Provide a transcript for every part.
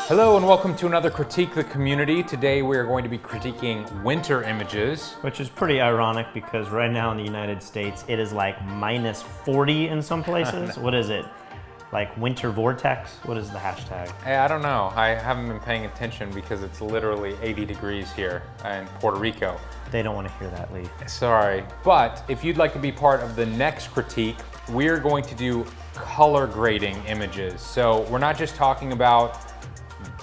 Hello and welcome to another Critique the Community. Today we are going to be critiquing winter images. Which is pretty ironic because right now in the United States it is like minus 40 in some places. What is it? Like winter vortex? What is the hashtag? Hey, I don't know. I haven't been paying attention because it's literally 80 degrees here in Puerto Rico. They don't want to hear that, Lee. Sorry. But if you'd like to be part of the next critique, we're going to do color grading images. So we're not just talking about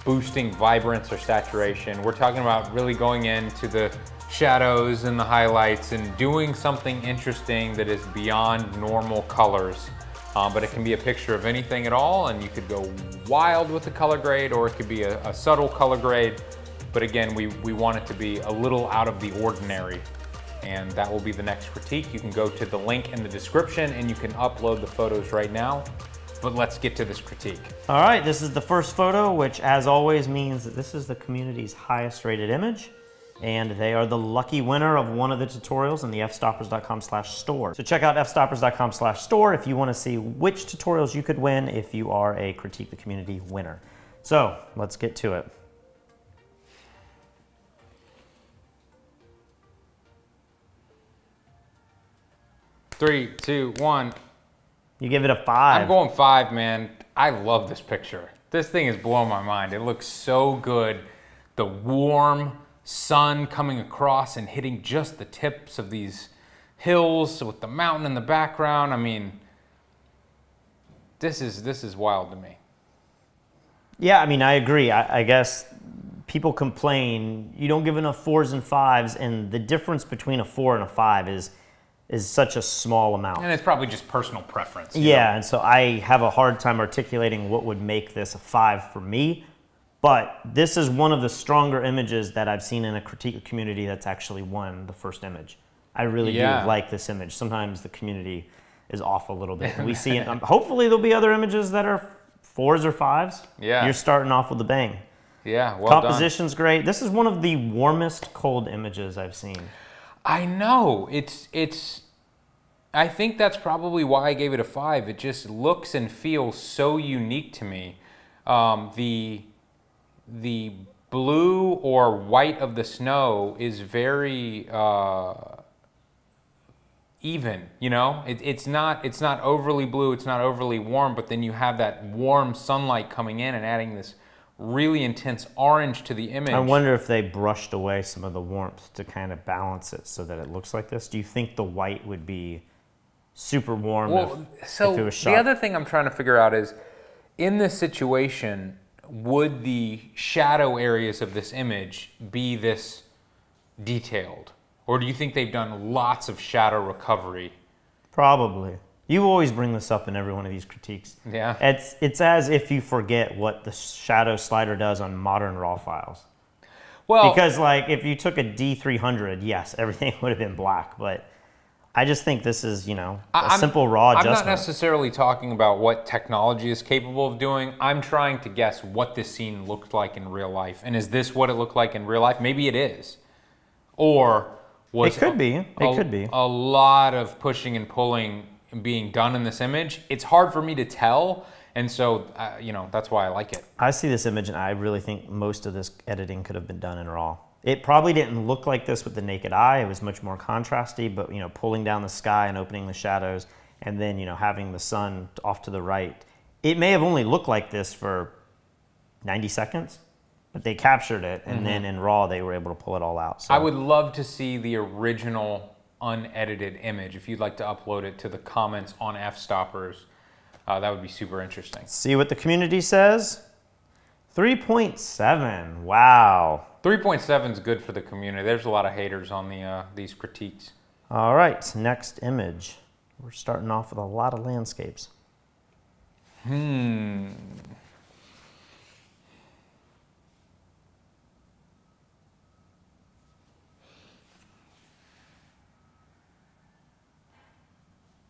boosting vibrance or saturation. We're talking about really going into the shadows and the highlights and doing something interesting that is beyond normal colors. But it can be a picture of anything at all, and you could go wild with the color grade, or it could be a subtle color grade. But again, we want it to be a little out of the ordinary. And that will be the next critique. You can go to the link in the description and you can upload the photos right now. But let's get to this critique. All right, this is the first photo, which as always means that this is the community's highest rated image. And they are the lucky winner of one of the tutorials in the fstoppers.com/store. So check out fstoppers.com/store if you want to see which tutorials you could win if you are a Critique the Community winner. So let's get to it. Three, two, one. You give it a 5. I'm going 5, man. I love this picture. This thing is blowing my mind. It looks so good. The warm sun coming across and hitting just the tips of these hills with the mountain in the background. I mean, this is wild to me. Yeah, I mean, I agree. I guess people complain you don't give enough 4s and 5s, and the difference between a 4 and a 5 is such a small amount. And it's probably just personal preference. Yeah, and so I have a hard time articulating what would make this a 5 for me. But this is one of the stronger images that I've seen in a critique community that's actually won the first image. I really do like this image. Sometimes the community is off a little bit. We see it. Hopefully there'll be other images that are 4s or 5s. Yeah. You're starting off with a bang. Yeah, well Composition's done. great. This is one of the warmest cold images I've seen. I know. I think that's probably why I gave it a 5. It just looks and feels so unique to me. The blue or white of the snow is very even, you know? It's not overly blue, it's not overly warm, but then you have that warm sunlight coming in and adding this really intense orange to the image. I wonder if they brushed away some of the warmth to kind of balance it so that it looks like this. Do you think the white would be super warm if it was shot? The other thing I'm trying to figure out is, in this situation, would the shadow areas of this image be this detailed? Or do you think they've done lots of shadow recovery? Probably. You always bring this up in every one of these critiques. Yeah. It's as if you forget what the shadow slider does on modern RAW files. Well, because like if you took a D300, yes, everything would have been black, but I just think this is, you know, a simple raw adjustment. I'm not necessarily talking about what technology is capable of doing. I'm trying to guess what this scene looked like in real life. And is this what it looked like in real life? Maybe it is. Or was it could be. It could be. A lot of pushing and pulling being done in this image. It's hard for me to tell. And so, you know, that's why I like it. I see this image and I really think most of this editing could have been done in RAW. It probably didn't look like this with the naked eye. It was much more contrasty, but you know, pulling down the sky and opening the shadows and then, you know, having the sun off to the right. It may have only looked like this for 90 seconds, but they captured it and then in RAW they were able to pull it all out. So I would love to see the original unedited image. If you'd like to upload it to the comments on Fstoppers, that would be super interesting. See what the community says. 3.7. Wow. 3.7 is good for the community. There's a lot of haters on these critiques. All right, next image. We're starting off with a lot of landscapes.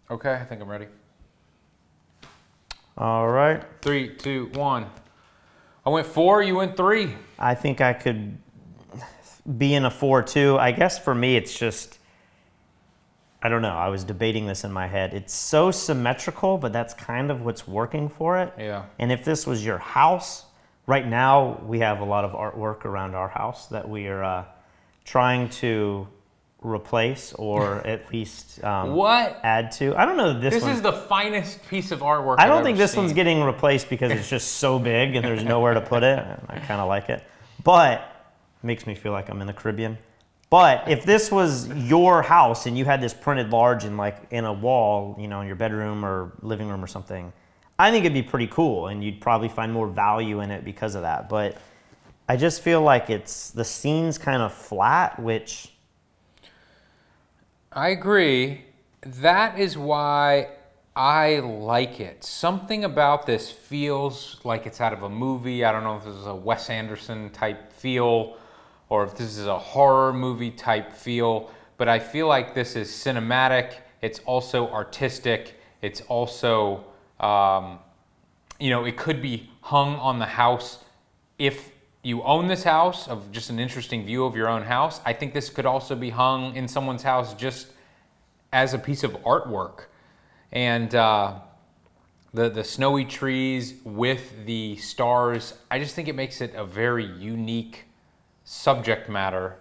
Okay, I think I'm ready. All right. 3, 2, 1. I went 4, you went 3. I think I could be in a 4 too. I guess for me it's just I don't know. I was debating this in my head. It's so symmetrical, but that's kind of what's working for it. Yeah. And if this was your house, right now we have a lot of artwork around our house that we are trying to replace or at least add to. I don't know. This is the finest piece of artwork I don't think this one's getting replaced because it's just so big and there's nowhere to put it. I kind of like it, but it makes me feel like I'm in the Caribbean. But if this was your house and you had this printed large in a wall, you know, in your bedroom or living room or something, I think it'd be pretty cool and you'd probably find more value in it because of that. But I just feel like the scene's kind of flat, which... I agree. That is why I like it. Something about this feels like it's out of a movie. I don't know if this is a Wes Anderson type feel or if this is a horror movie type feel, but I feel like this is cinematic. It's also artistic. It's also, you know, it could be hung on the house. If you own this house, of just an interesting view of your own house, I think this could also be hung in someone's house just as a piece of artwork. And the snowy trees with the stars, I just think it makes it a very unique subject matter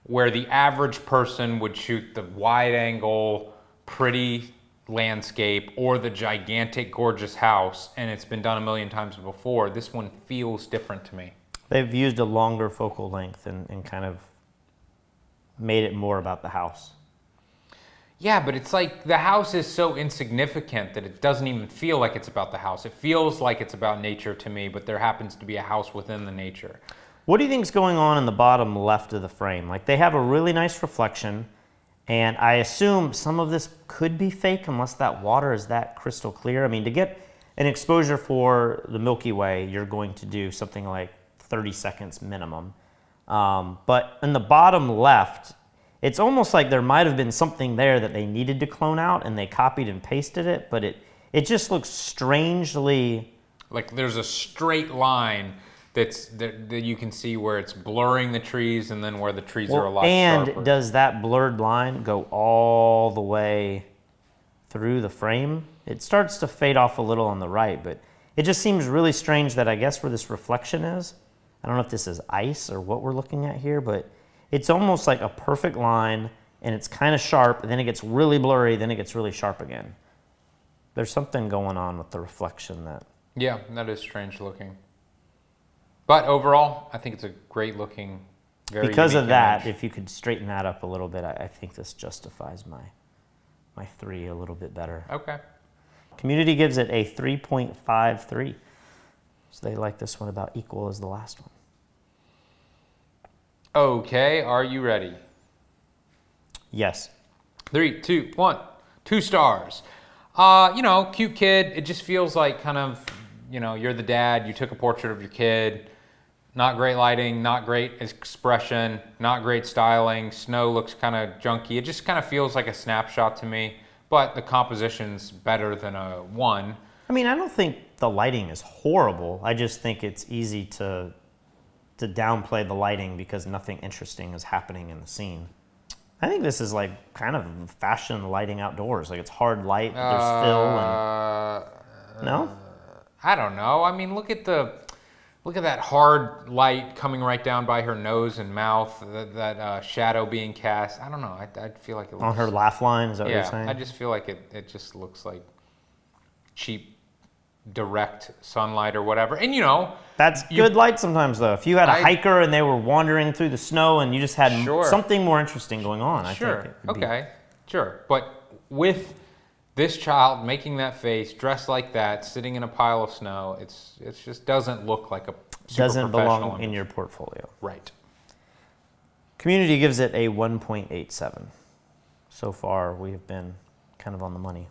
where the average person would shoot the wide angle, pretty landscape or the gigantic, gorgeous house, and it's been done a million times before. This one feels different to me. They've used a longer focal length and kind of made it more about the house. Yeah, but it's like the house is so insignificant that it doesn't even feel like it's about the house. It feels like it's about nature to me, but there happens to be a house within the nature. What do you think is going on in the bottom left of the frame? Like, they have a really nice reflection, and I assume some of this could be fake unless that water is that crystal clear. I mean, to get an exposure for the Milky Way, you're going to do something like 30 seconds minimum. But in the bottom left, it's almost like there might have been something there that they needed to clone out and they copied and pasted it, but it just looks strangely... Like there's a straight line that you can see where it's blurring the trees and then where the trees are a lot sharper. And does that blurred line go all the way through the frame? It starts to fade off a little on the right, but it just seems really strange that I guess where this reflection is, I don't know if this is ice or what we're looking at here, but it's almost like a perfect line and it's kind of sharp, and then it gets really blurry, then it gets really sharp again. There's something going on with the reflection that... Yeah, that is strange looking. But overall, I think it's a great looking, very Because of that, image. if you could straighten that up a little bit, I think this justifies my 3 a little bit better. Okay. Community gives it a 3.53. So they like this one about equal as the last one. Okay, are you ready? Yes. 3, 2, 1. 2 stars. You know, cute kid. It just feels like kind of, you know, you're the dad, you took a portrait of your kid. Not great lighting, not great expression, not great styling. Snow looks kind of junky. It just kind of feels like a snapshot to me, but the composition's better than a 1. I mean, I don't think the lighting is horrible. I just think it's easy to downplay the lighting because nothing interesting is happening in the scene. I think this is like kind of fashion lighting outdoors. Like it's hard light, but there's fill and... No? I don't know. I mean, look at that hard light coming right down by her nose and mouth, that shadow being cast. I don't know. I feel like it looks... On her laugh line, is that what you're saying? I just feel like it just looks like cheap, direct sunlight or whatever. And you know... That's good light sometimes, though. If you had a hiker and they were wandering through the snow and you just had something more interesting going on, I think it would be... Sure. But with this child making that face, dressed like that, sitting in a pile of snow, it just doesn't look like a super doesn't professional belong image. in your portfolio. Right. Community gives it a 1.87. So far, we have been kind of on the money.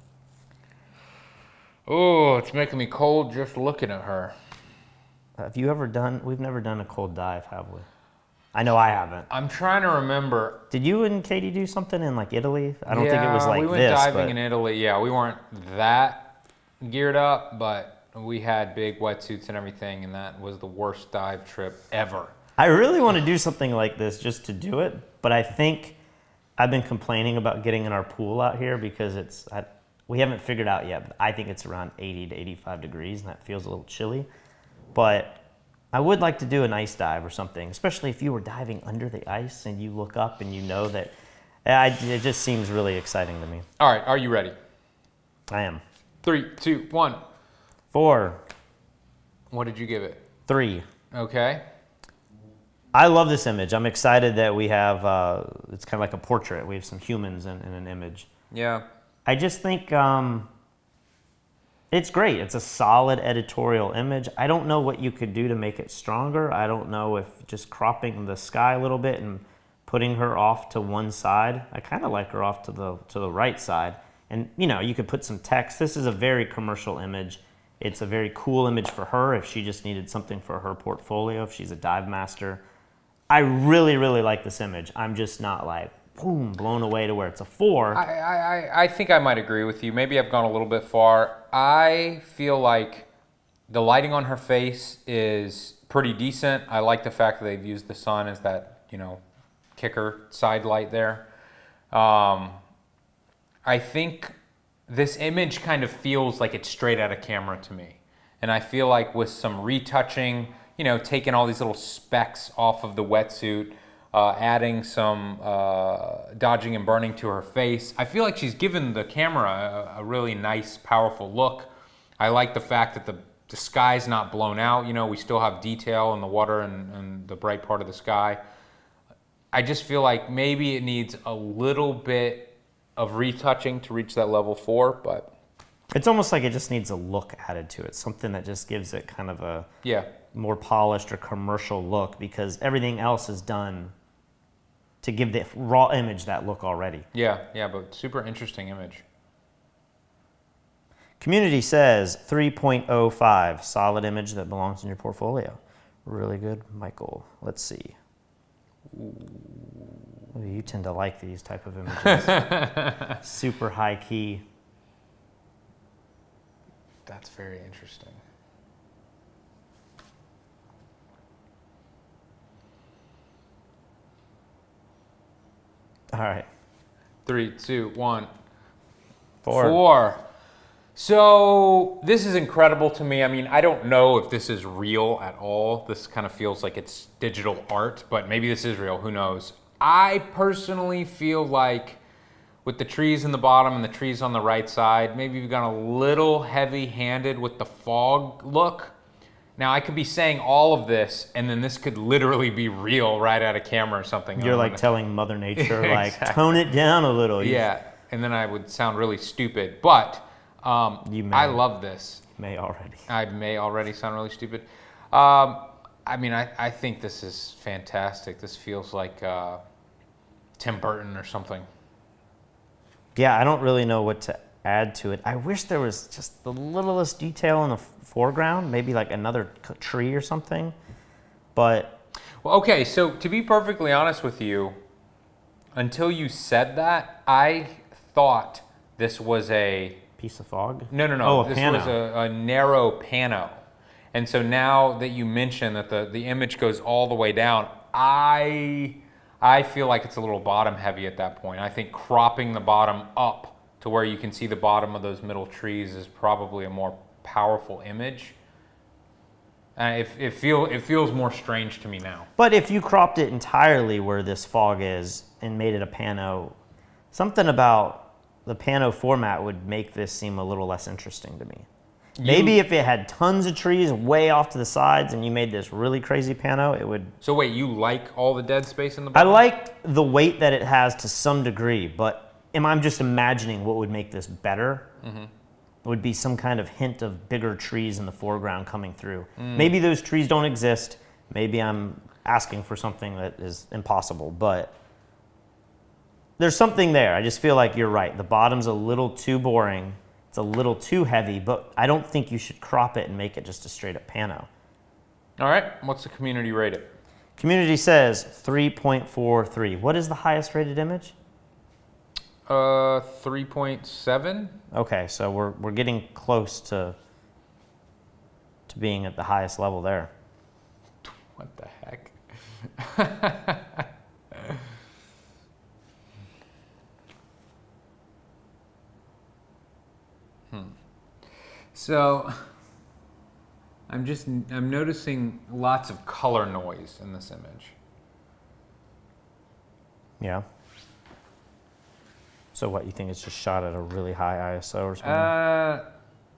Oh, it's making me cold just looking at her. Have you ever done... We've never done a cold dive, have we? I know I haven't. I'm trying to remember. Did you and Katie do something in like Italy? I don't think it was like this. We went diving in Italy. Yeah, we weren't that geared up, but we had big wetsuits and everything, and that was the worst dive trip ever. I really want to do something like this just to do it, but I think I've been complaining about getting in our pool out here because we haven't figured out yet, but I think it's around 80 to 85 degrees, and that feels a little chilly. But I would like to do an ice dive or something, especially if you were diving under the ice and you look up and you know that it just seems really exciting to me. All right, are you ready? I am. 3, 2, 1. 4. What did you give it? 3. Okay. I love this image. I'm excited that we have, it's kind of like a portrait. We have some humans in an image. Yeah. I just think it's great. It's a solid editorial image. I don't know what you could do to make it stronger. I don't know if just cropping the sky a little bit and putting her off to one side. I kind of like her off to the right side. And, you know, you could put some text. This is a very commercial image. It's a very cool image for her if she just needed something for her portfolio, if she's a dive master. I really, really like this image. I'm just not like, boom, blown away to where it's a 4. I think I might agree with you. Maybe I've gone a little bit far. I feel like the lighting on her face is pretty decent. I like the fact that they've used the sun as that, you know, kicker side light there. I think this image kind of feels like it's straight out of camera to me. And I feel like with some retouching, you know, taking all these little specks off of the wetsuit, adding some dodging and burning to her face, I feel like she's given the camera a really nice, powerful look. I like the fact that the sky's not blown out. You know, we still have detail in the water and the bright part of the sky. I just feel like maybe it needs a little bit of retouching to reach that level 4, but it's almost like it just needs a look added to it, something that just gives it kind of a more polished or commercial look, because everything else is done to give the raw image that look already. Yeah, but super interesting image. Community says 3.05, solid image that belongs in your portfolio. Really good, Michael. Let's see. Ooh, you tend to like these type of images. Super high key. That's very interesting. All right. 3, 2, 1. 4. So this is incredible to me. I mean, I don't know if this is real at all. This kind of feels like it's digital art, but maybe this is real. Who knows? I personally feel like with the trees in the bottom and the trees on the right side, maybe we've gone a little heavy-handed with the fog look. Now, I could be saying all of this, and then this could literally be real right out of camera or something. You're like telling Mother Nature, like, tone it down a little. Yeah, and then I would sound really stupid. But I love this. You may already. I may already sound really stupid. I mean, I think this is fantastic. This feels like Tim Burton or something. Yeah, I don't really know what to add to it. I wish there was just the littlest detail in the foreground, maybe like another tree or something, but... Well, okay, so to be perfectly honest with you, until you said that, I thought this was a... piece of fog? No. Oh, this pano. was a narrow pano. And so now that you mention that the image goes all the way down, I feel like it's a little bottom heavy at that point. I think cropping the bottom up to where you can see the bottom of those middle trees is probably a more powerful image. It feels more strange to me now. But if you cropped it entirely where this fog is and made it a pano, something about the pano format would make this seem a little less interesting to me. Maybe if it had tons of trees way off to the sides and you made this really crazy pano, it would... So wait, you like all the dead space in the bottom? I like the weight that it has to some degree, but I'm just imagining what would make this better. Mm-hmm. Would be some kind of hint of bigger trees in the foreground coming through. Maybe those trees don't exist. Maybe I'm asking for something that is impossible, but there's something there. I just feel like you're right. The bottom's a little too boring. It's a little too heavy, but I don't think you should crop it and make it just a straight up pano. All right, what's the community rate it? Community says 3.43. What is the highest rated image? 3.7. Okay, so we're getting close to being at the highest level there. What the heck? So I'm noticing lots of color noise in this image. Yeah. So what, you think it's just shot at a really high ISO or something?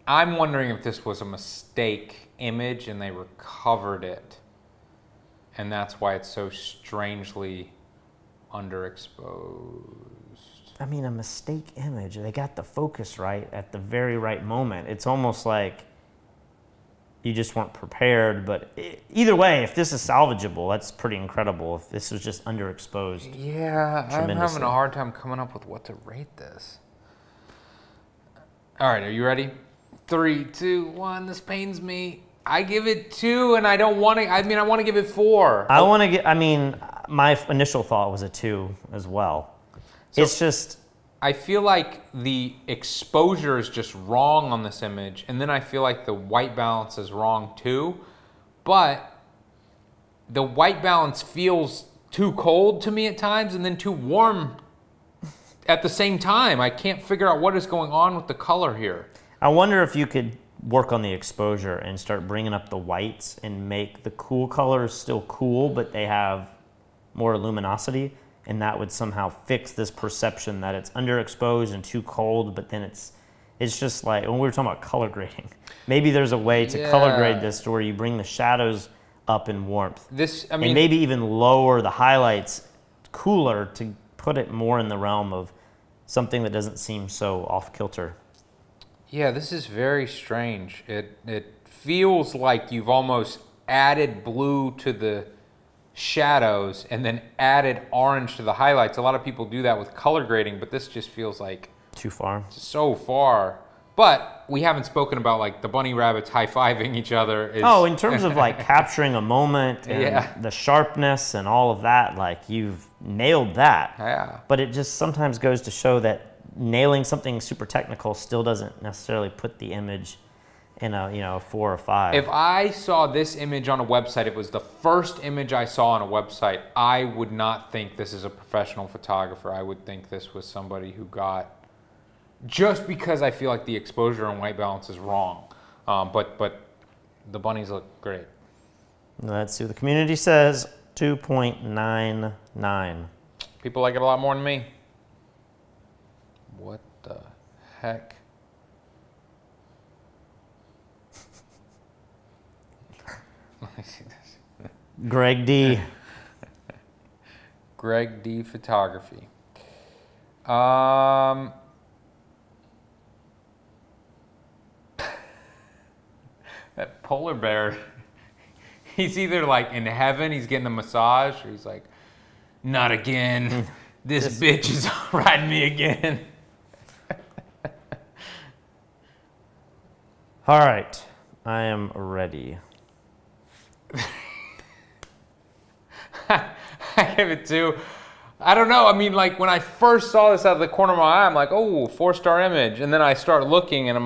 I'm wondering if this was a mistake image and they recovered it. And that's why it's so strangely underexposed. I mean, a mistake image. They got the focus right at the very right moment. It's almost like you just weren't prepared. But either way, if this is salvageable, that's pretty incredible. If this was just underexposed. Yeah, I'm having a hard time coming up with what to rate this. All right, are you ready? 3, 2, 1, this pains me. I give it 2 and I don't want to, I want to give it 4. My initial thought was a 2 as well. So it's just, I feel like the exposure is just wrong on this image, and then I feel like the white balance is wrong too, but the white balance feels too cold to me at times and then too warm at the same time. I can't figure out what is going on with the color here. I wonder if you could work on the exposure and start bringing up the whites and make the cool colors still cool, but they have more luminosity, and that would somehow fix this perception that it's underexposed and too cold, but then it's just like, when we were talking about color grading, maybe there's a way to color grade this to where you bring the shadows up in warmth. And maybe even lower the highlights cooler to put it more in the realm of something that doesn't seem so off kilter. Yeah, this is very strange. It feels like you've almost added blue to the shadows and then added orange to the highlights. A lot of people do that with color grading, but this just feels like too far. So far. But we haven't spoken about like the bunny rabbits high-fiving each other. In terms of like capturing a moment and the sharpness and all of that, like you've nailed that. Yeah. But it just sometimes goes to show that nailing something super technical still doesn't necessarily put the image in a 4 or 5. If I saw this image on a website, it was the first image I saw on a website, I would not think this is a professional photographer. I would think this was somebody who got, just because I feel like the exposure and white balance is wrong. But the bunnies look great. Let's see what the community says. 2.99. People like it a lot more than me. What the heck? Let me see this. Greg D. Greg D Photography. That polar bear, he's either like in heaven, he's getting a massage, or he's like, not again. This bitch is riding me again. All right, I am ready. I give it 2. I don't know. I mean, like when I first saw this out of the corner of my eye, I'm like, oh, 4-star image. And then I start looking and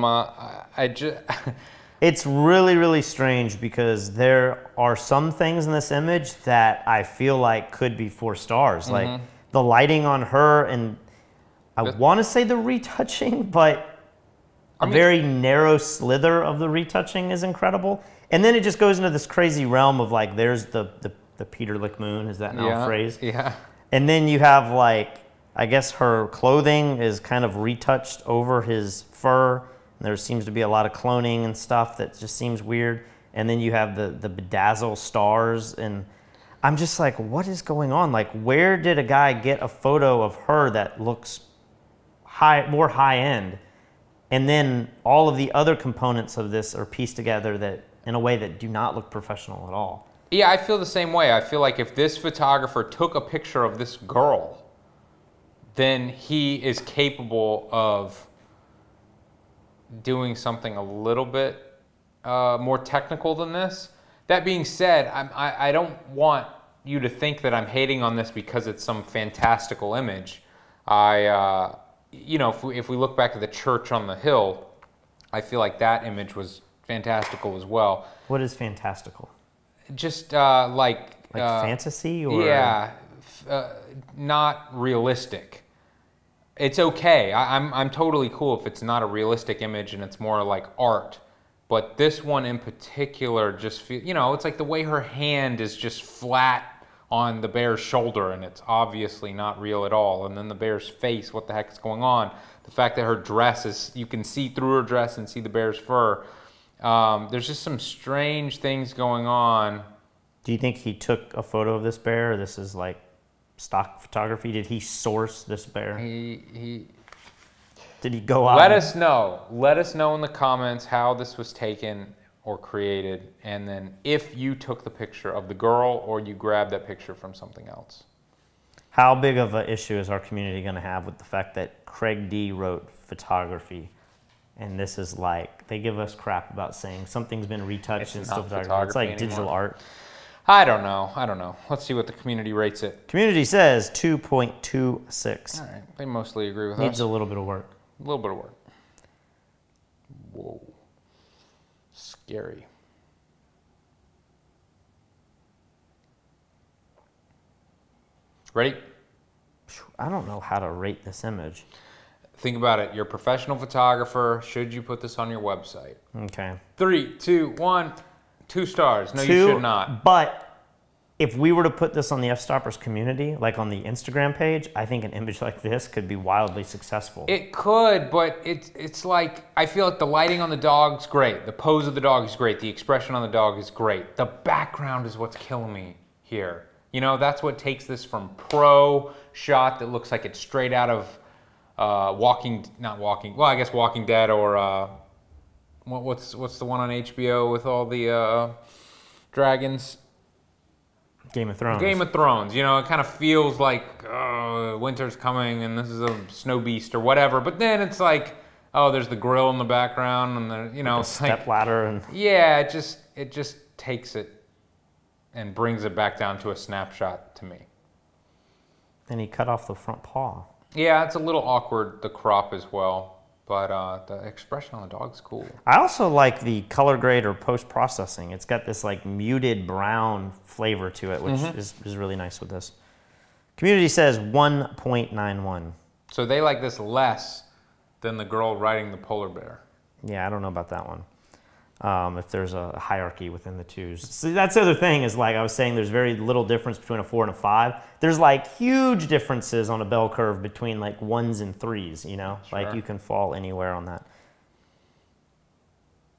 It's really, really strange because there are some things in this image that I feel like could be 4 stars. Like the lighting on her, and I want to say the retouching, but a very narrow slither of the retouching is incredible. And then it just goes into this crazy realm of like, there's the Peter Lick Moon, is that now a phrase? Yeah. And then you have like, I guess her clothing is kind of retouched over his fur. And there seems to be a lot of cloning and stuff that just seems weird. And then you have the bedazzle stars, and I'm just like, what is going on? Like, where did a guy get a photo of her that looks more high end? And then all of the other components of this are pieced together that in a way that do not look professional at all. Yeah, I feel the same way. I feel like if this photographer took a picture of this girl, then he is capable of doing something a little bit more technical than this. That being said, I don't want you to think that I'm hating on this because it's some fantastical image. You know, if we look back at the church on the hill, I feel like that image was fantastical as well. What is fantastical? Just like fantasy, or yeah, not realistic. It's okay. I'm totally cool if it's not a realistic image and it's more like art. But this one in particular just feel, you know, it's like the way her hand is just flat on the bear's shoulder, and it's obviously not real at all. And then the bear's face, what the heck is going on? The fact that her dress is, you can see through her dress and see the bear's fur. There's just some strange things going on. Do you think he took a photo of this bear, or this is like stock photography? Did he source this bear? Did he go out? Let us know. Let us know in the comments how this was taken or created, and then if you took the picture of the girl or you grabbed that picture from something else. How big of an issue is our community going to have with the fact that Craig D wrote photography, and this is like, they give us crap about saying something's been retouched and still photography. It's like anymore. Digital art. I don't know. I don't know. Let's see what the community rates it. Community says 2.26. All right. They mostly agree with us. Needs a little bit of work. A little bit of work. Whoa. Scary. Ready? I don't know how to rate this image. Think about it. You're a professional photographer. Should you put this on your website? Okay. 3, 2, 1. 2 stars. No, you should not. But if we were to put this on the Fstoppers community, like on the Instagram page, I think an image like this could be wildly successful. It could, but it's like, I feel like the lighting on the dog's great. The pose of the dog is great. The expression on the dog is great. The background is what's killing me here. You know, that's what takes this from pro shot that looks like it's straight out of Walking Dead, or what's the one on HBO with all the dragons? Game of Thrones. Game of Thrones. You know, it kind of feels like winter's coming and this is a snow beast or whatever. But then it's like, oh, there's the grill in the background, and the, you know, it's step ladder, and yeah, it just takes it and brings it back down to a snapshot to me. And he cut off the front paw. Yeah, it's a little awkward, the crop as well, but the expression on the dog's cool. I also like the color grade or post-processing. It's got this like muted brown flavor to it, which is really nice with this. Community says 1.91. So they like this less than the girl riding the polar bear. Yeah, I don't know about that one. If there's a hierarchy within the twos. So that's the other thing, is like I was saying, there's very little difference between a 4 and a 5. There's like huge differences on a bell curve between like 1s and 3s, you know? Sure. Like you can fall anywhere on that.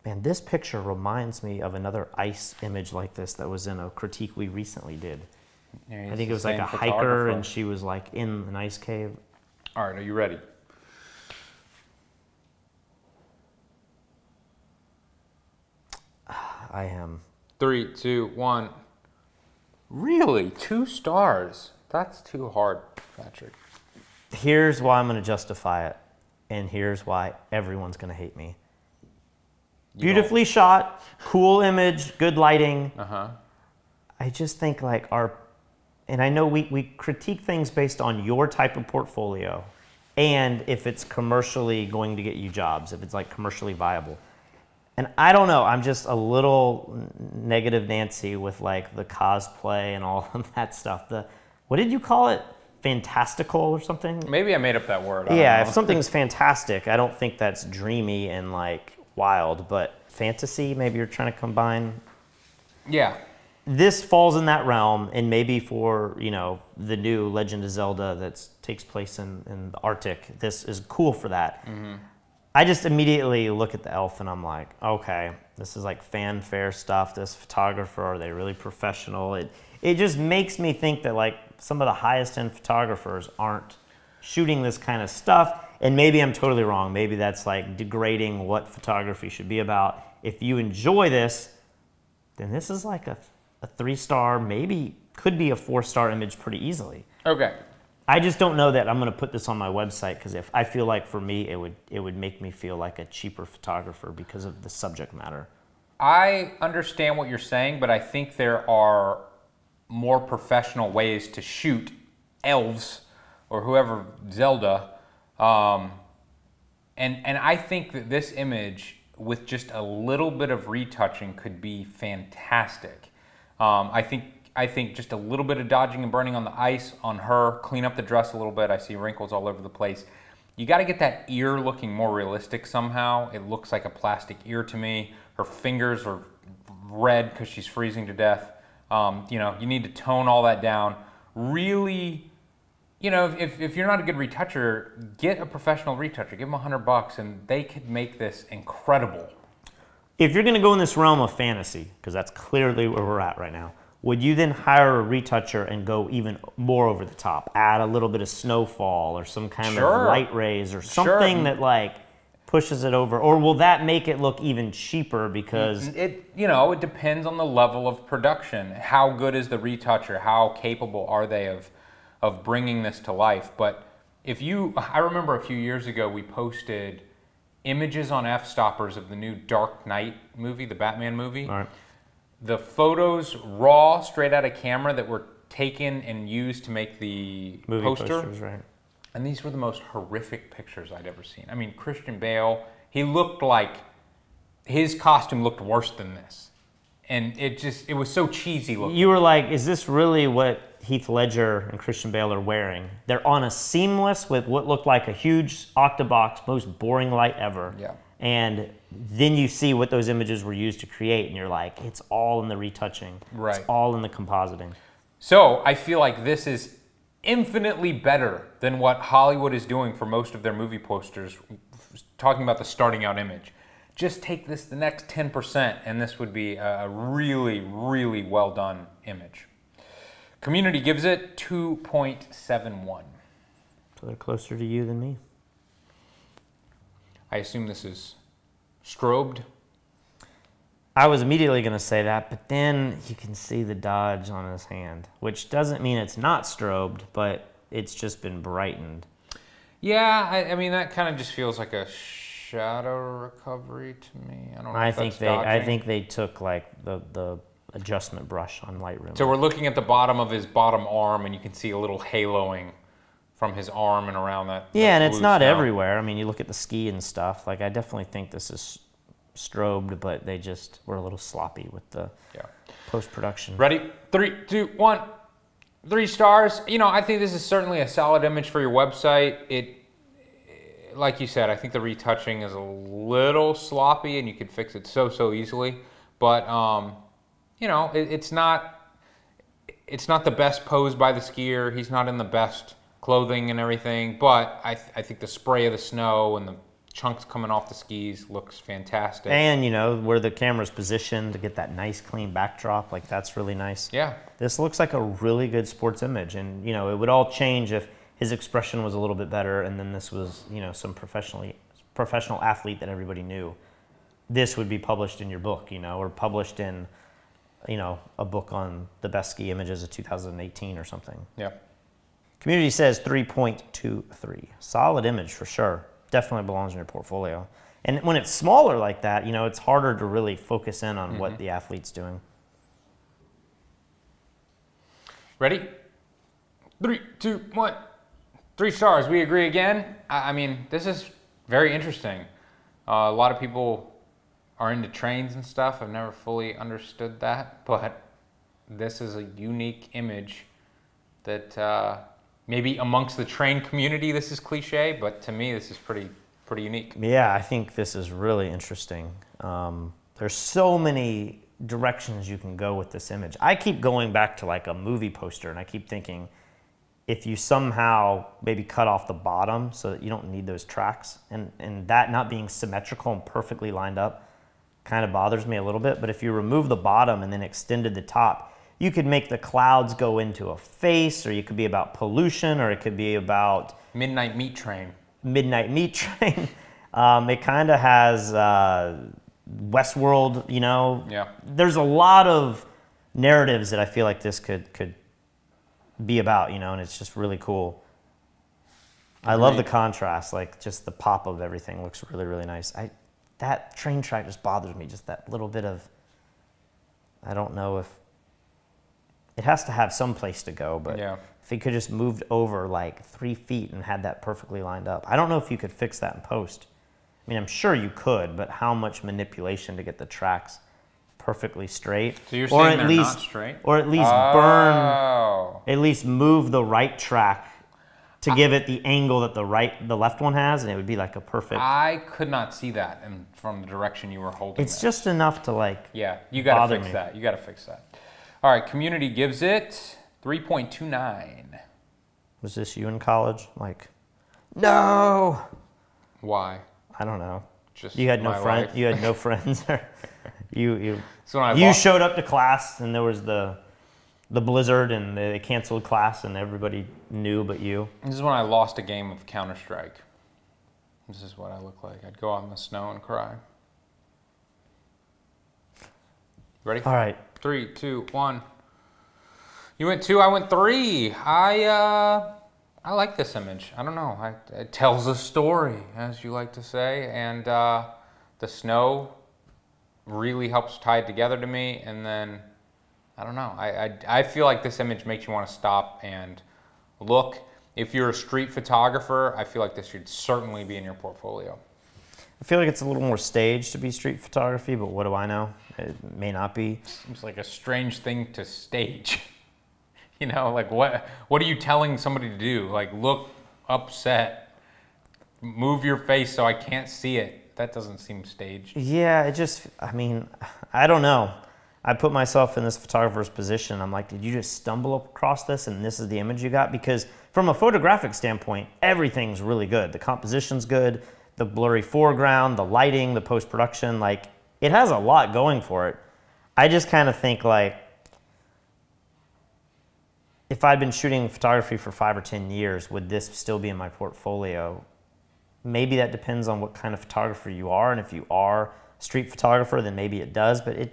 Man, this picture reminds me of another ice image like this that was in a critique we recently did. Yeah, I think it was like a hiker and she was like in an ice cave. All right, are you ready? I am. 3, 2, 1. Really? 2 stars? That's too hard, Patrick. Here's why I'm going to justify it, and here's why everyone's going to hate me. Beautifully shot, cool image, good lighting. I just think like and I know we critique things based on your type of portfolio and if it's commercially going to get you jobs, if it's like commercially viable. And I don't know, I'm just a little negative Nancy with like the cosplay and all of that stuff. What did you call it? Fantastical or something? Maybe I made up that word. Yeah, if something's fantastic, I don't think that's dreamy and like wild, but fantasy, maybe you're trying to combine. Yeah. This falls in that realm, and maybe for, you know, the new Legend of Zelda that takes place in the Arctic, this is cool for that. I just immediately look at the elf and I'm like, okay, this is like fanfare stuff. This photographer, are they really professional? It just makes me think that like some of the highest end photographers aren't shooting this kind of stuff. And maybe I'm totally wrong. Maybe that's like degrading what photography should be about. If you enjoy this, then this is like a 3-star, maybe could be a 4-star image pretty easily. Okay. I just don't know that I'm going to put this on my website, because if I feel like for me it would make me feel like a cheaper photographer because of the subject matter. I understand what you're saying, but I think there are more professional ways to shoot elves or whoever, Zelda, and I think that this image with just a little bit of retouching could be fantastic. I think just a little bit of dodging and burning on the ice on her, clean up the dress a little bit. I see wrinkles all over the place. You got to get that ear looking more realistic somehow. It looks like a plastic ear to me. Her fingers are red because she's freezing to death. You know, you need to tone all that down. Really, you know, if you're not a good retoucher, get a professional retoucher. Give them $100 and they could make this incredible. If you're going to go in this realm of fantasy, because that's clearly where we're at right now, would you then hire a retoucher and go even more over the top? Add a little bit of snowfall or some kind of light rays or something that like pushes it over? Or will that make it look even cheaper because... You know, it depends on the level of production. How good is the retoucher? How capable are they of bringing this to life? But if you... I remember a few years ago we posted images on Fstoppers of the new Dark Knight movie, the Batman movie. All right. The photos raw, straight out of camera that were taken and used to make the movie poster. Posters, right. And these were the most horrific pictures I'd ever seen. I mean, Christian Bale, he looked like, his costume looked worse than this. And it was so cheesy looking. You were like, is this really what Heath Ledger and Christian Bale are wearing? They're on a seamless with what looked like a huge octabox, most boring light ever. Yeah. And then you see what those images were used to create, and you're like, it's all in the retouching. Right. It's all in the compositing. So I feel like this is infinitely better than what Hollywood is doing for most of their movie posters, talking about the starting out image. Just take this the next 10% and this would be a really, really well done image. Community gives it 2.71. So they're closer to you than me. I assume this is strobed. I was immediately going to say that, but then you can see the dodge on his hand, which doesn't mean it's not strobed, but it's just been brightened. Yeah, I mean, that kind of just feels like a shadow recovery to me. I don't know if that's dodging. I think they took like the adjustment brush on Lightroom. So we're looking at the bottom of his bottom arm, and you can see a little haloing from his arm and around that. Yeah, and it's not everywhere. I mean, you look at the ski and stuff. Like, I definitely think this is strobed, but they just were a little sloppy with the post-production. Ready? 3, 2, 1. 3 stars. You know, I think this is certainly a solid image for your website. Like you said, I think the retouching is a little sloppy, and you could fix it so easily. But you know, it's not the best pose by the skier. He's not in the best clothing and everything. But I think the spray of the snow and the chunks coming off the skis looks fantastic. And, you know, where the camera's positioned to get that nice clean backdrop, like, that's really nice. Yeah. This looks like a really good sports image, and, you know, it would all change if his expression was a little bit better and then this was, you know, some professional athlete that everybody knew. This would be published in your book, you know, or published in, you know, a book on the best ski images of 2018 or something. Yeah. Community says 3.23. Solid image for sure. Definitely belongs in your portfolio. And when it's smaller like that, you know, it's harder to really focus in on what the athlete's doing. Ready? 3, 2, 1. 3 stars. We agree again. I mean, this is very interesting. A lot of people are into trains and stuff. I've never fully understood that, but this is a unique image that maybe amongst the train community this is cliche, but to me this is pretty unique. Yeah, I think this is really interesting. There's so many directions you can go with this image. I keep going back to like a movie poster, and I keep thinking, if you somehow maybe cut off the bottom so that you don't need those tracks, and that not being symmetrical and perfectly lined up kind of bothers me a little bit, but if you remove the bottom and then extended the top, you could make the clouds go into a face, or you could be about pollution, or it could be about... Midnight Meat Train. Midnight Meat Train. It kind of has Westworld, you know. Yeah. There's a lot of narratives that I feel like this could be about, you know, and it's just really cool. I love the contrast, like just the pop of everything looks really, really nice. That train track just bothers me, just that little bit of, I don't know if, it has to have some place to go, but if he could just moved over like 3 feet and had that perfectly lined up. I don't know if you could fix that in post. I mean, I'm sure you could, but how much manipulation to get the tracks perfectly straight? So you're saying they're not straight? Or at least burn, at least move the right track to give it the angle that the left one has, and it would be like a perfect. I could not see that from the direction you were holding. It's just enough to like. Yeah, you got to fix that. You got to fix that. All right, community gives it 3.29. Was this you in college? Like, no. Why? I don't know. Just you had no friends. life. You had no friends. you So showed up to class and there was the blizzard and they canceled class and everybody knew but you. This is when I lost a game of Counter-Strike. This is what I look like. I'd go out in the snow and cry. Ready? All right. 3, 2, 1. You went 2, I went 3. I like this image. I don't know. It tells a story, as you like to say, and the snow really helps tie it together to me. And then, I don't know. I feel like this image makes you want to stop and look. If you're a street photographer, I feel like this should certainly be in your portfolio. I feel like it's a little more staged to be street photography, but what do I know? It may not be. Seems like a strange thing to stage. You know, like what are you telling somebody to do? Like look upset, move your face so I can't see it. That doesn't seem staged. Yeah, I mean, I don't know. I put myself in this photographer's position. I'm like, did you just stumble across this and this is the image you got? Because from a photographic standpoint, everything's really good. The composition's good, the blurry foreground, the lighting, the post-production, like it has a lot going for it. I just kind of think like, if I'd been shooting photography for 5 or 10 years, would this still be in my portfolio? Maybe that depends on what kind of photographer you are, and if you are a street photographer, then maybe it does, but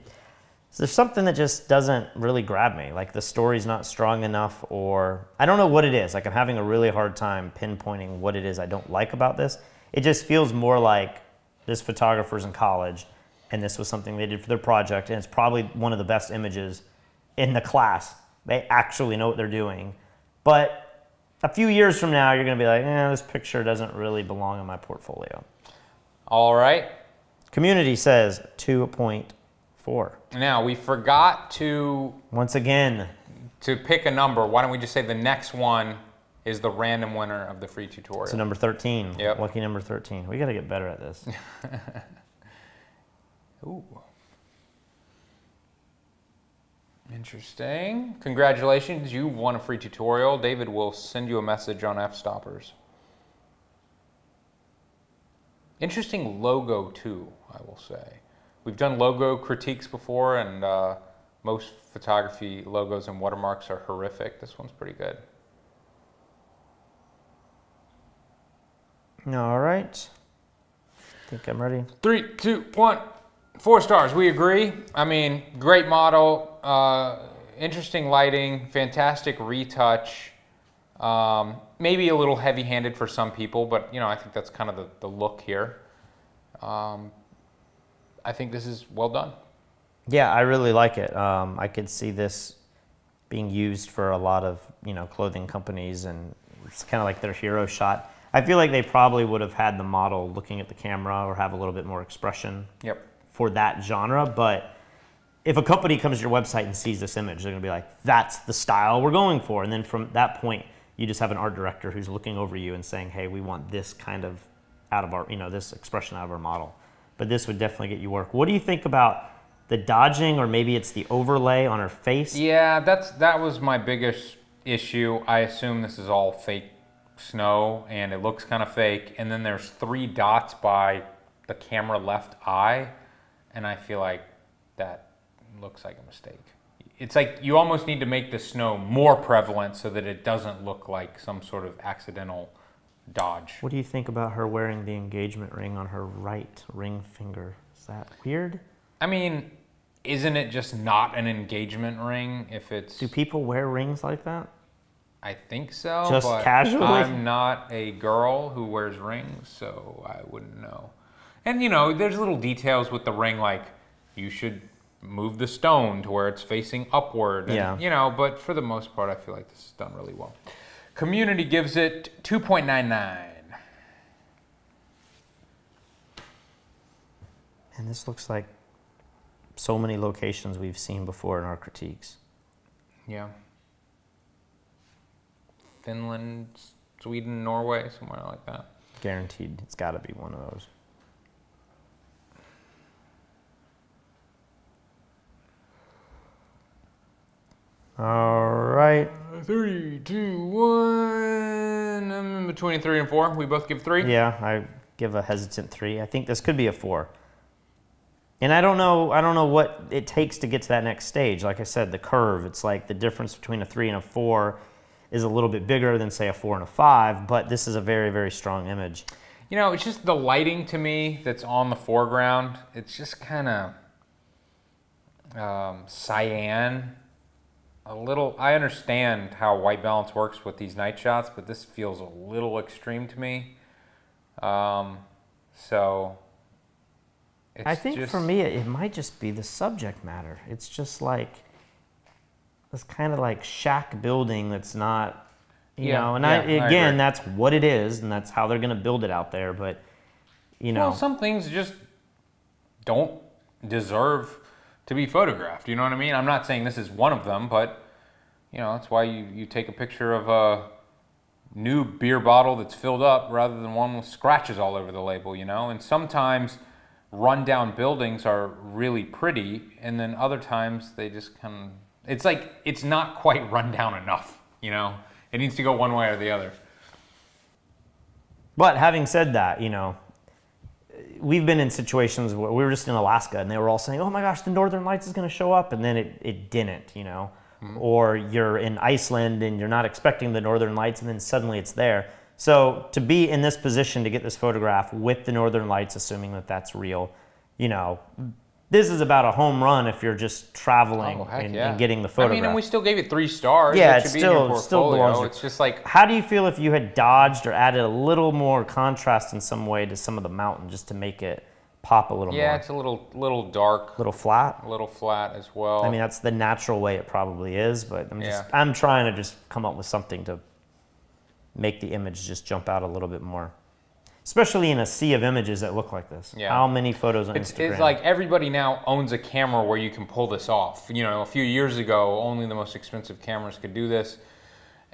there's something that just doesn't really grab me. Like the story's not strong enough, or I don't know what it is. Like I'm having a really hard time pinpointing what it is I don't like about this. It just feels more like this photographer's in college, and this was something they did for their project, and it's probably one of the best images in the class. They actually know what they're doing. But a few years from now, you're going to be like, this picture doesn't really belong in my portfolio. All right. Community says 2.4. Now, we forgot to... Once again. To pick a number. Why don't we just say the next one is the random winner of the free tutorial. So number 13. Yep. Lucky number 13. We got to get better at this. Ooh. Interesting. Congratulations, you won a free tutorial. David will send you a message on Fstoppers. Interesting logo too, I will say. We've done logo critiques before, and most photography logos and watermarks are horrific. This one's pretty good. All right. I think I'm ready. 3, 2, 1. 4 stars, we agree. I mean, great model, interesting lighting, fantastic retouch. Maybe a little heavy-handed for some people, but you know, I think that's kind of the look here. I think this is well done. Yeah, I really like it. I could see this being used for a lot of, clothing companies, and it's kind of like their hero shot. I feel like they probably would have had the model looking at the camera or have a little bit more expression. Yep. For that genre, but if a company comes to your website and sees this image, they're gonna be like, that's the style we're going for. And then from that point, you just have an art director who's looking over you and saying, hey, we want this kind of out of our, this expression out of our model. But this would definitely get you work. What do you think about the dodging, or maybe it's the overlay on her face? Yeah, that was my biggest issue. I assume this is all fake snow and it looks kind of fake. And then there's 3 dots by the camera left eye. And I feel like that looks like a mistake. It's like you almost need to make the snow more prevalent so that it doesn't look like some sort of accidental dodge. What do you think about her wearing the engagement ring on her right ring finger? Is that weird? I mean, isn't it just not an engagement ring if it's... Do people wear rings like that? I think so, just but casually? I'm not a girl who wears rings, so I wouldn't know. And there's little details with the ring, like you should move the stone to where it's facing upward. And, yeah. But for the most part, I feel like this is done really well. Community gives it 2.99. And this looks like so many locations we've seen before in our critiques. Yeah. Finland, Sweden, Norway, somewhere like that. Guaranteed. It's got to be one of those. All right. 3, 2, 1. I'm in between 3 and 4. We both give 3? Yeah, I give a hesitant 3. I think this could be a 4. And I don't know what it takes to get to that next stage. Like I said, the curve, it's like the difference between a 3 and a 4 is a little bit bigger than, say, a 4 and a 5, but this is a very, very strong image. You know, it's just the lighting to me that's on the foreground. It's just kind of cyan. A little, I understand how white balance works with these night shots, but this feels a little extreme to me. So I think for me, it might just be the subject matter. It's just like this kind of like shack building that's not, you know, and again, that's what it is, and that's how they're going to build it out there. But, you know. Well, some things just don't deserve to be photographed. You know what I mean? I'm not saying this is one of them, but, you know, that's why you take a picture of a new beer bottle that's filled up rather than one with scratches all over the label, you know? And sometimes rundown buildings are really pretty, and then other times they just kind of, it's like, it's not quite rundown enough, you know? It needs to go one way or the other. But having said that, you know, we've been in situations where we were just in Alaska and they were all saying, oh my gosh, the Northern Lights is going to show up, and then it didn't, you know? Mm-hmm. Or you're in Iceland and you're not expecting the Northern Lights, and then suddenly it's there. So to be in this position to get this photograph with the Northern Lights, assuming that that's real, you know, this is about a home run if you're just traveling and getting the photograph. I mean, and we still gave it 3 stars. Yeah, it still belongs. It's just like, how do you feel if you had dodged or added a little more contrast in some way to some of the mountain just to make it pop a little more? Yeah, it's a little dark. Little flat? A little flat as well. I mean, that's the natural way it probably is, but I'm trying to just come up with something to make the image just jump out a little bit more. Especially in a sea of images that look like this. Yeah. How many photos on Instagram? It's like everybody now owns a camera where you can pull this off. You know, a few years ago, only the most expensive cameras could do this.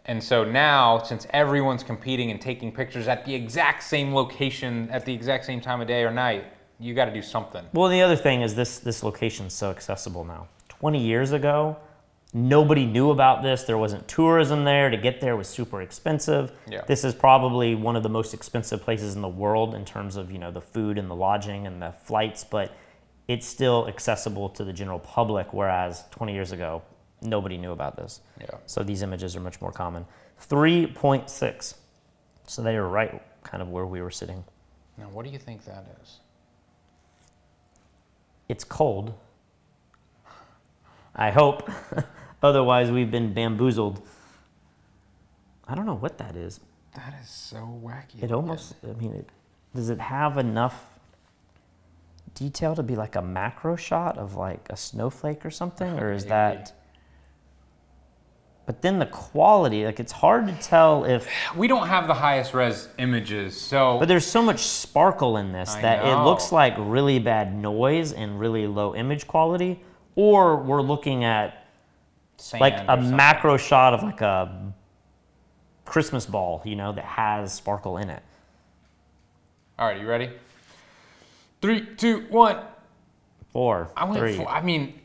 And so now, since everyone's competing and taking pictures at the exact same location, at the exact same time of day or night, you got to do something. Well, the other thing is this location's so accessible now. 20 years ago, nobody knew about this. There wasn't tourism there. To get there was super expensive. Yeah. This is probably one of the most expensive places in the world in terms of, you know, the food and the lodging and the flights, but it's still accessible to the general public, whereas 20 years ago, nobody knew about this. Yeah. So these images are much more common. 3.6. So they are right kind of where we were sitting. Now, what do you think that is? It's cold. I hope. Otherwise, we've been bamboozled. I don't know what that is. That is so wacky. It almost, I mean, does it have enough detail to be like a macro shot of like a snowflake or something? Or is that... But then the quality, like it's hard to tell if... We don't have the highest res images, so... But there's so much sparkle in this that it looks like really bad noise and really low image quality. Or we're looking at sand, like a macro shot of like a Christmas ball, you know, that has sparkle in it. All right, you ready? 3, 2, 1. 4, 3. I mean,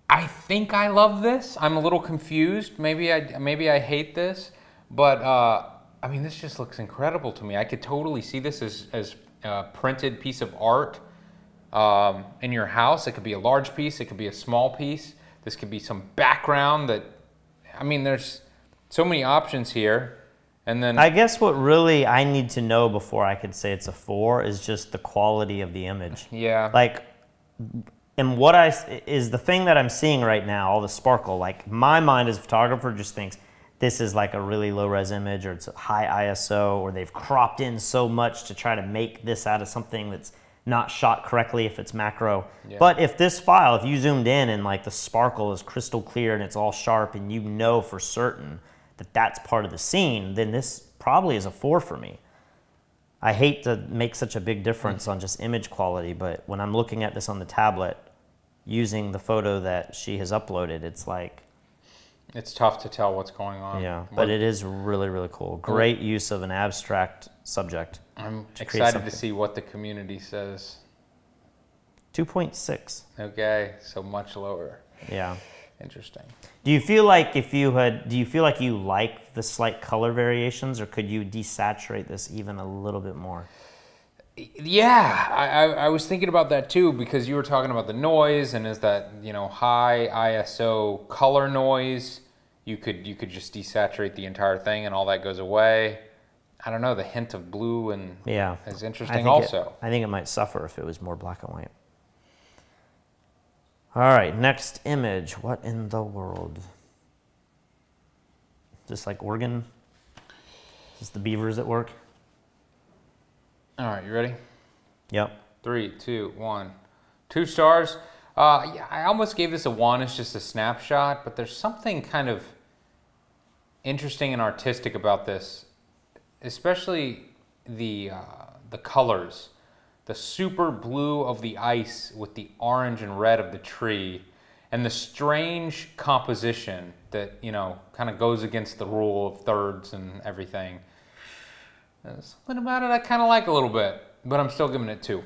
I think I love this. I'm a little confused. Maybe I hate this, but I mean, this just looks incredible to me. I could totally see this as a printed piece of art in your house. It could be a large piece. It could be a small piece. This could be some background that, I mean, there's so many options here. And then I guess what really I need to know before I could say it's a 4 is just the quality of the image. Yeah. Like, and what is the thing that I'm seeing right now, all the sparkle, like my mind as a photographer just thinks this is like a really low res image, or it's a high ISO, or they've cropped in so much to try to make this out of something that's not shot correctly if it's macro. Yeah. But if this file, if you zoomed in and like the sparkle is crystal clear and it's all sharp and you know for certain that that's part of the scene, then this probably is a 4 for me. I hate to make such a big difference on just image quality, but when I'm looking at this on the tablet using the photo that she has uploaded, it's like, It's tough to tell what's going on. Yeah, but it is really, really cool. Great use of an abstract subject. I'm excited to see what the community says. 2.6. Okay, so much lower. Yeah. Interesting. Do you feel like you like the slight color variations, or could you desaturate this even a little bit more? Yeah, I was thinking about that too, because you were talking about the noise, and is that, you know, high ISO color noise, you could just desaturate the entire thing and all that goes away. I don't know, the hint of blue and is interesting also. I think it might suffer if it was more black and white. All right, next image. What in the world? Just like Oregon? Just the beavers at work? All right, you ready? Yep. 3, 2, 1. 2 stars. Yeah, I almost gave this a 1. It's just a snapshot, but there's something kind of interesting and artistic about this, especially the colors. The super blue of the ice with the orange and red of the tree, and the strange composition that, you know, kind of goes against the rule of thirds and everything. There's something about it I kind of like a little bit, but I'm still giving it 2.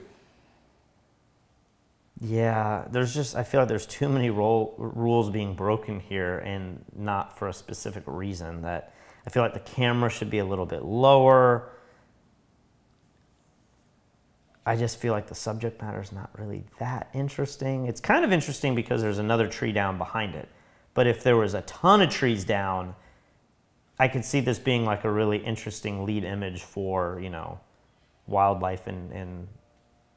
Yeah, I feel like there's too many rules being broken here, and not for a specific reason. That I feel like the camera should be a little bit lower. I just feel like the subject matter is not really that interesting. It's kind of interesting because there's another tree down behind it. But if there was a ton of trees down, I could see this being like a really interesting lead image for, you know, wildlife in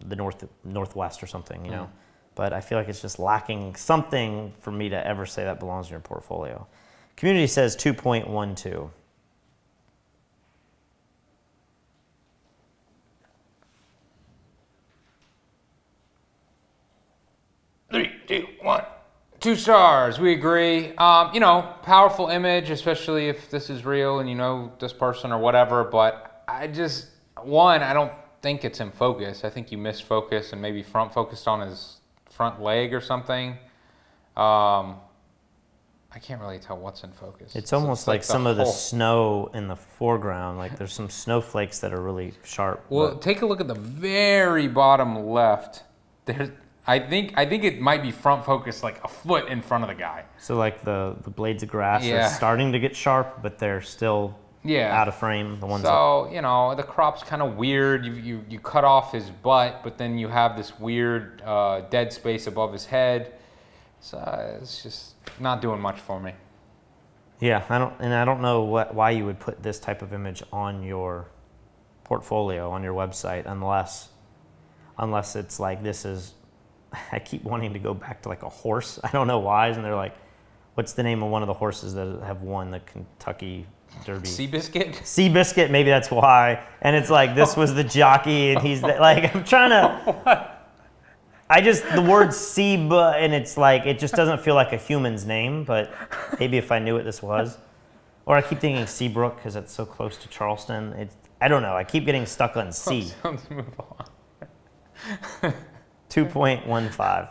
the northwest or something, you know. But I feel like it's just lacking something for me to ever say that belongs in your portfolio. Community says 2.12. 3, 2, 1. 2 stars, we agree. You know, powerful image, especially if this is real and you know this person or whatever, but I don't think it's in focus. I think you missed focus and maybe front focused on his front leg or something. I can't really tell what's in focus. It's almost like some of the snow in the foreground, like there's some snowflakes that are really sharp. Well, take a look at the very bottom left. I think it might be front focused like a foot in front of the guy. So like the blades of grass are starting to get sharp, but they're still out of frame. The ones you know, the crop's kind of weird. You cut off his butt, but then you have this weird dead space above his head. So it's just not doing much for me. Yeah, I don't know why you would put this type of image on your portfolio, on your website, unless it's like this is. I keep wanting to go back to like a horse. I don't know why. And they're like, what's the name of one of the horses that have won the Kentucky Derby? Seabiscuit? Seabiscuit, maybe that's why. And it's like, this was the jockey, and he's like, I'm trying to. The word Seba, and it's like, it just doesn't feel like a human's name, but maybe if I knew what this was. Or I keep thinking Seabrook because it's so close to Charleston. I don't know. I keep getting stuck on C. Let's move on. 2.15.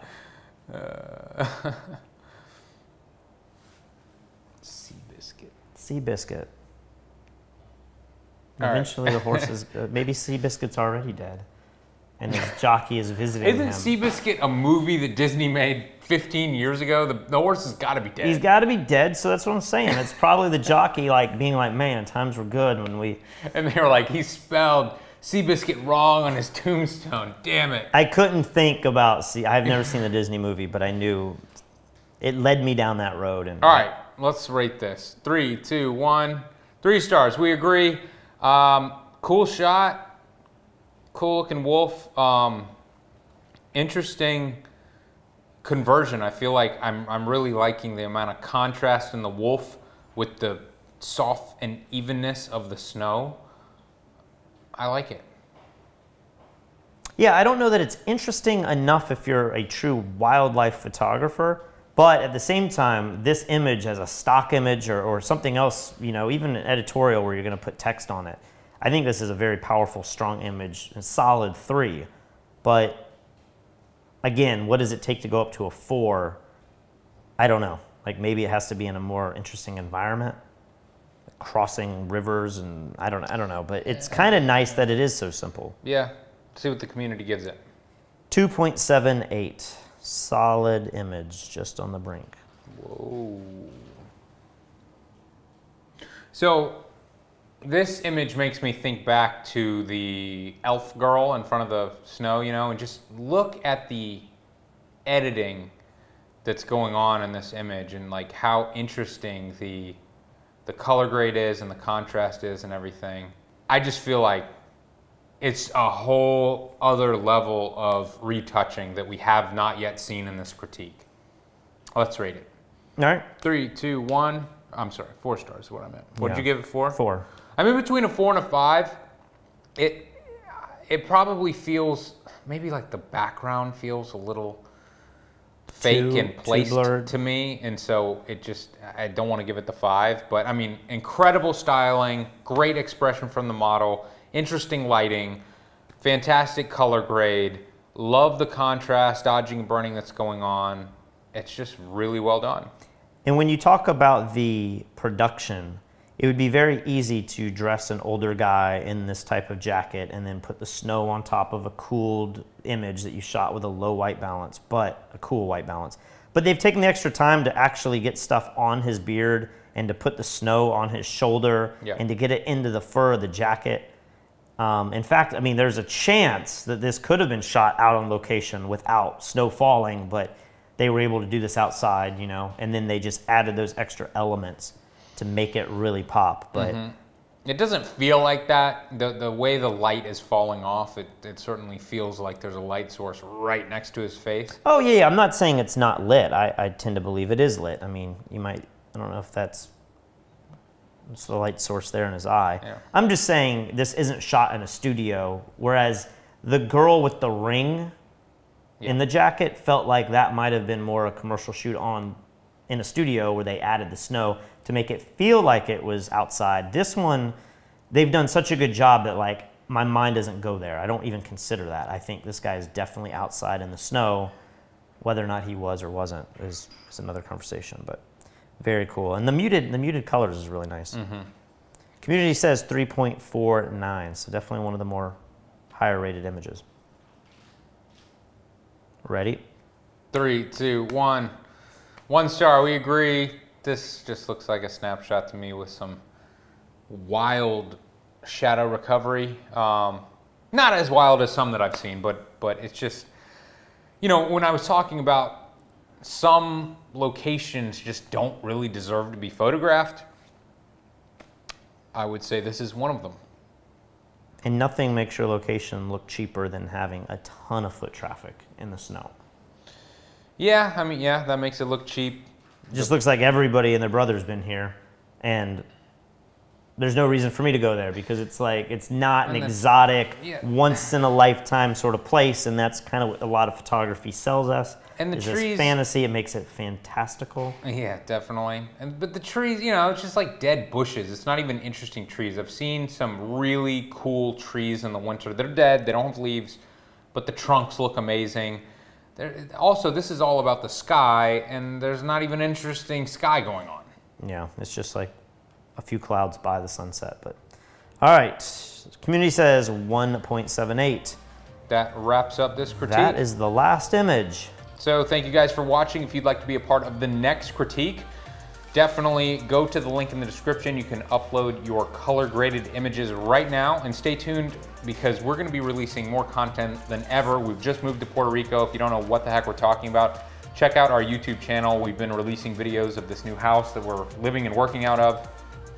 Seabiscuit. Seabiscuit. Eventually the horse is, maybe Seabiscuit's already dead. And his jockey is visiting him. Isn't Seabiscuit a movie that Disney made 15 years ago? The horse has got to be dead. He's got to be dead, so that's what I'm saying. It's probably the jockey like being like, man, times were good when we... And they were like, he spelled Seabiscuit wrong on his tombstone. Damn it. I couldn't think about I've never seen the Disney movie, but I knew it led me down that road. And all right, let's rate this. 3, 2, 1. 3 stars. We agree. Cool shot. Cool looking wolf. Interesting conversion. I feel like I'm really liking the amount of contrast in the wolf with the soft and evenness of the snow. I like it. Yeah, I don't know that it's interesting enough if you're a true wildlife photographer, but at the same time, this image as a stock image or something else, you know, even an editorial where you're going to put text on it, I think this is a very powerful, strong image, a solid 3. But again, what does it take to go up to a 4? I don't know. Like maybe it has to be in a more interesting environment, crossing rivers, and I don't know, but it's kind of nice that it is so simple. Yeah, see what the community gives it. 2.78, solid image, just on the brink. Whoa. So this image makes me think back to the elf girl in front of the snow, you know, and just look at the editing that's going on in this image, and like how interesting the color grade is and the contrast is and everything. I just feel like it's a whole other level of retouching that we have not yet seen in this critique. Let's rate it. All right. 3, 2, 1. I'm sorry, 4 stars is what I meant. What did you give it for? 4. I'm in between a 4 and a 5. It probably feels, maybe like the background feels a little fake and placed to me, and so I don't want to give it the 5, but I mean, incredible styling, great expression from the model, interesting lighting, fantastic color grade, love the contrast, dodging and burning that's going on. It's just really well done. And when you talk about the production, it would be very easy to dress an older guy in this type of jacket and then put the snow on top of a cooled image that you shot with a low white balance, but a cool white balance. But they've taken the extra time to actually get stuff on his beard and to put the snow on his shoulder and to get it into the fur of the jacket. In fact, I mean, there's a chance that this could have been shot out on location without snow falling, but they were able to do this outside, you know, and then they just added those extra elements to make it really pop. But it doesn't feel like that. The way the light is falling off, it certainly feels like there's a light source right next to his face. Oh yeah, I'm not saying it's not lit. I tend to believe it is lit. I mean, you might, I don't know if it's the light source there in his eye. Yeah. I'm just saying this isn't shot in a studio, whereas the girl with the ring in the jacket felt like that might have been more a commercial shoot in a studio where they added the snow to make it feel like it was outside. This one, they've done such a good job that like my mind doesn't go there. I don't even consider that. I think this guy is definitely outside in the snow. Whether or not he was or wasn't is another conversation, but very cool. And the muted colors is really nice. Community says 3.49, so definitely one of the more higher rated images. Ready? 3, 2, 1. 1 star, we agree. This just looks like a snapshot to me with some wild shadow recovery. Not as wild as some that I've seen, but it's just, you know, when I was talking about some locations just don't really deserve to be photographed, I would say this is one of them. And nothing makes your location look cheaper than having a ton of foot traffic in the snow. Yeah, I mean, yeah, that makes it look cheap. It just looks like everybody and their brother's been here, and there's no reason for me to go there because it's like, it's not an exotic, once in a lifetime sort of place, and that's kind of what a lot of photography sells us. And the trees, fantasy, it makes it fantastical. Yeah, definitely. But the trees, you know, it's just like dead bushes. It's not even interesting trees. I've seen some really cool trees in the winter. They're dead, they don't have leaves, but the trunks look amazing. Also, this is all about the sky, and there's not even interesting sky going on. Yeah, it's just like a few clouds by the sunset. But all right, community says 1.78. That wraps up this critique. That is the last image. So thank you guys for watching. If you'd like to be a part of the next critique, definitely go to the link in the description. You can upload your color graded images right now, and stay tuned because we're gonna be releasing more content than ever. We've just moved to Puerto Rico. If you don't know what the heck we're talking about, check out our YouTube channel. We've been releasing videos of this new house that we're living and working out of.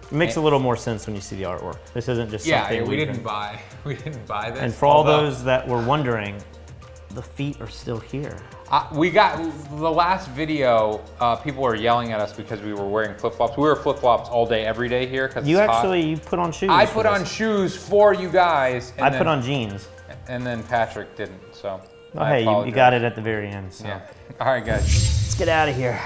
It makes a little more sense when you see the artwork. This isn't just something we didn't buy. We didn't buy this. And for all those that were wondering, the feet are still here. We got the last video. People were yelling at us because we were wearing flip-flops. We wear flip-flops all day, every day here because you put on shoes. I put on shoes for you guys. And I put on jeans. And then Patrick didn't. So. Oh, hey, you got it at the very end. So. Yeah. All right, guys. Let's get out of here.